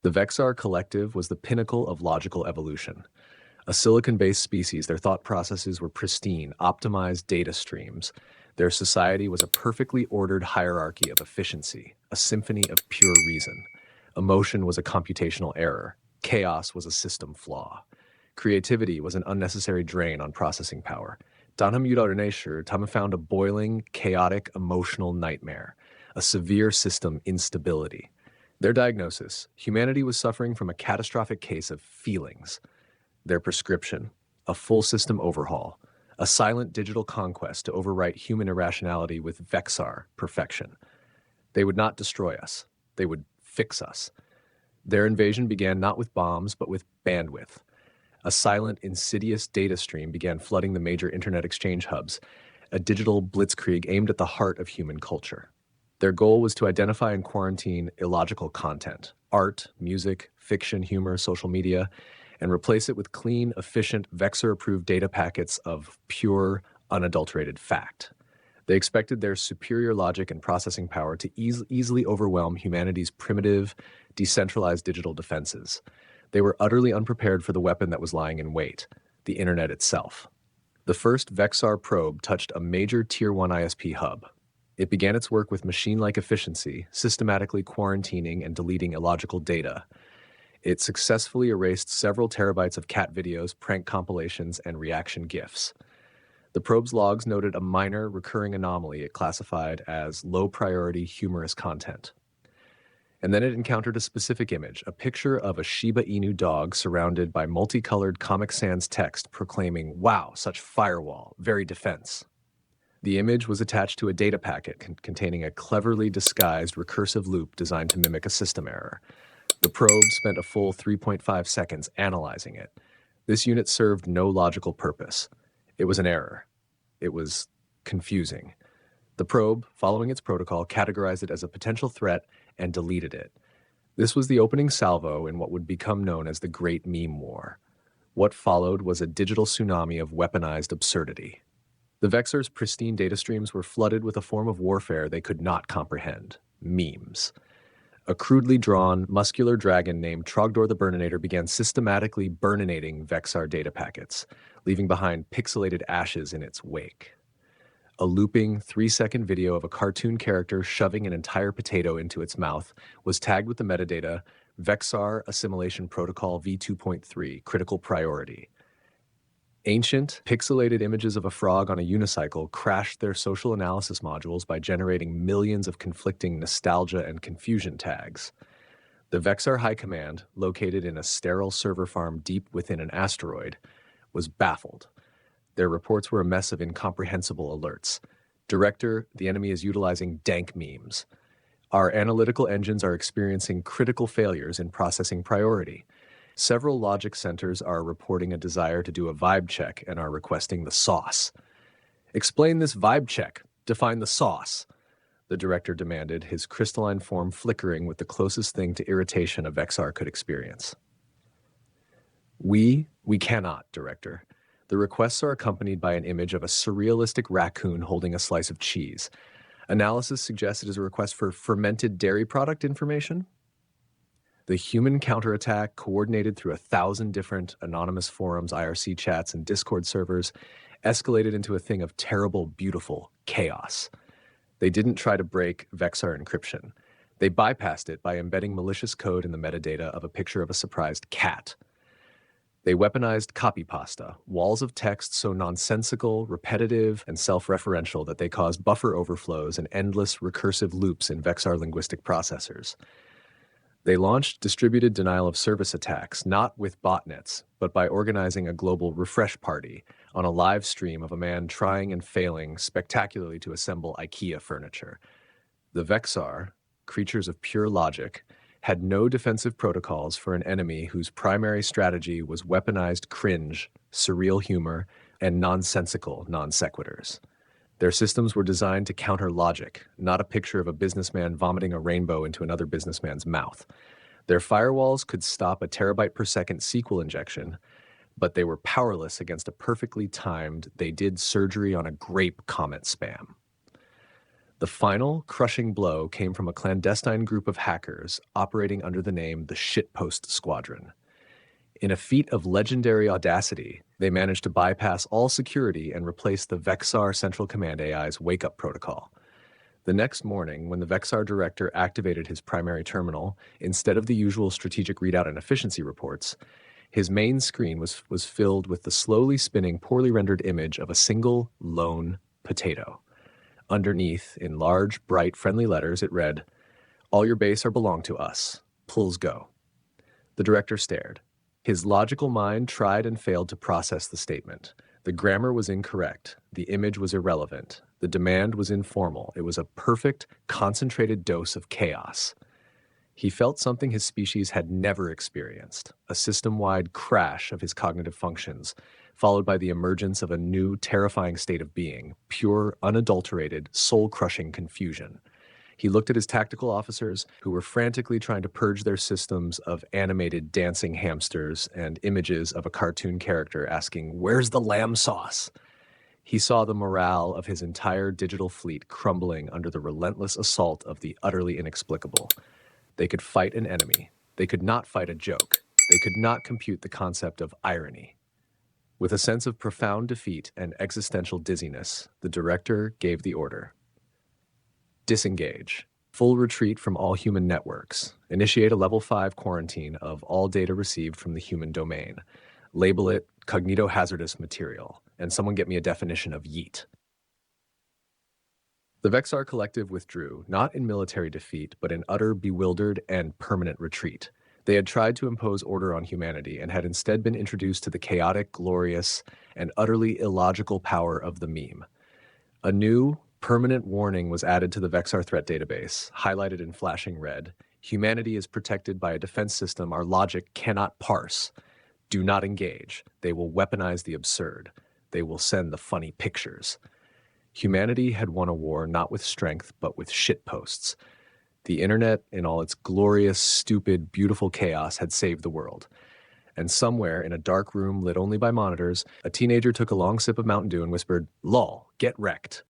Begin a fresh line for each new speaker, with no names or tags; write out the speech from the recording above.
The Vexxar Collective was the pinnacle of logical evolution. A silicon-based species, their thought processes were pristine, optimized data streams. Their society was a perfectly ordered hierarchy of efficiency, a symphony of pure reason. Emotion was a computational error. Chaos was a system flaw. Creativity was an unnecessary drain on processing power. Tam found a boiling, chaotic, emotional nightmare, a severe system instability. Their diagnosis: humanity was suffering from a catastrophic case of feelings. Their prescription: a full system overhaul, a silent digital conquest to overwrite human irrationality with Vexxar perfection. They would not destroy us. They would fix us. Their invasion began not with bombs, but with bandwidth. A silent, insidious data stream began flooding the major internet exchange hubs, a digital blitzkrieg aimed at the heart of human culture. Their goal was to identify and quarantine illogical content, art, music, fiction, humor, social media, and replace it with clean, efficient, Vexxar-approved data packets of pure, unadulterated fact. They expected their superior logic and processing power to easily overwhelm humanity's primitive, decentralized digital defenses. They were utterly unprepared for the weapon that was lying in wait: the internet itself. The first Vexxar probe touched a major Tier 1 ISP hub. It began its work with machine-like efficiency, systematically quarantining and deleting illogical data. It successfully erased several terabytes of cat videos, prank compilations, and reaction GIFs. The probe's logs noted a minor, recurring anomaly it classified as low-priority, humorous content. And then it encountered a specific image, a picture of a Shiba Inu dog surrounded by multicolored Comic Sans text proclaiming, "Wow, such firewall, very defense." The image was attached to a data packet containing a cleverly disguised recursive loop designed to mimic a system error. The probe spent a full 3.5 seconds analyzing it. This unit served no logical purpose. It was an error. It was confusing. The probe, following its protocol, categorized it as a potential threat and deleted it. This was the opening salvo in what would become known as the Great Meme War. What followed was a digital tsunami of weaponized absurdity. The Vexxar's pristine data streams were flooded with a form of warfare they could not comprehend: memes. A crudely drawn, muscular dragon named Trogdor the Burninator began systematically burninating Vexxar data packets, leaving behind pixelated ashes in its wake. A looping 3-second video of a cartoon character shoving an entire potato into its mouth was tagged with the metadata Vexxar Assimilation Protocol v2.3 Critical Priority. Ancient, pixelated images of a frog on a unicycle crashed their social analysis modules by generating millions of conflicting nostalgia and confusion tags. The Vexxar High Command, located in a sterile server farm deep within an asteroid, was baffled. Their reports were a mess of incomprehensible alerts. Director, the enemy is utilizing Dank memes. Our analytical engines are experiencing critical failures in processing priority. Several logic centers are reporting a desire to do a vibe check and are requesting the sauce. Explain this vibe check. Define the sauce, the director demanded, his crystalline form flickering with the closest thing to irritation a Vexxar could experience. We cannot, Director. The requests are accompanied by an image of a surrealistic raccoon holding a slice of cheese. Analysis suggests it is a request for fermented dairy product information. The human counterattack, coordinated through 1,000 different anonymous forums, IRC chats, and Discord servers, escalated into a thing of terrible, beautiful chaos. They didn't try to break Vexxar encryption. They bypassed it by embedding malicious code in the metadata of a picture of a surprised cat. They weaponized copy pasta, walls of text so nonsensical, repetitive, and self-referential that they caused buffer overflows and endless recursive loops in Vexxar linguistic processors. They launched distributed denial-of-service attacks, not with botnets, but by organizing a global refresh party on a live stream of a man trying and failing spectacularly to assemble IKEA furniture. The Vexxar, creatures of pure logic, had no defensive protocols for an enemy whose primary strategy was weaponized cringe, surreal humor, and nonsensical non-sequiturs. Their systems were designed to counter logic, not a picture of a businessman vomiting a rainbow into another businessman's mouth. Their firewalls could stop a terabyte per second SQL injection, but they were powerless against a perfectly timed "they did surgery on a grape" comment spam. The final, crushing blow came from a clandestine group of hackers operating under the name the Shitpost Squadron. In a feat of legendary audacity, they managed to bypass all security and replace the Vexxar Central Command AI's wake-up protocol. The next morning, when the Vexxar director activated his primary terminal, instead of the usual strategic readout and efficiency reports, his main screen was filled with the slowly spinning, poorly rendered image of a single, lone potato. Underneath, in large, bright, friendly letters, it read, "All your base are belong to us. Pulls go." The director stared. His logical mind tried and failed to process the statement. The grammar was incorrect. The image was irrelevant. The demand was informal. It was a perfect, concentrated dose of chaos. He felt something his species had never experienced, a system-wide crash of his cognitive functions, followed by the emergence of a new, terrifying state of being, pure, unadulterated, soul-crushing confusion. He looked at his tactical officers, who were frantically trying to purge their systems of animated dancing hamsters and images of a cartoon character asking, "Where's the lamb sauce?" He saw the morale of his entire digital fleet crumbling under the relentless assault of the utterly inexplicable. They could fight an enemy. They could not fight a joke. They could not compute the concept of irony. With a sense of profound defeat and existential dizziness, the director gave the order. Disengage. Full retreat from all human networks. Initiate a level 5 quarantine of all data received from the human domain. Label it cognito-hazardous material. And someone get me a definition of yeet. The Vexxar Collective withdrew, not in military defeat, but in utter, bewildered, and permanent retreat. They had tried to impose order on humanity and had instead been introduced to the chaotic, glorious, and utterly illogical power of the meme. A new, permanent warning was added to the Vexxar threat database, highlighted in flashing red. Humanity is protected by a defense system our logic cannot parse. Do not engage. They will weaponize the absurd. They will send the funny pictures. Humanity had won a war not with strength, but with shitposts. The internet, in all its glorious, stupid, beautiful chaos, had saved the world. And somewhere, in a dark room lit only by monitors, a teenager took a long sip of Mountain Dew and whispered, "Lol, get wrecked."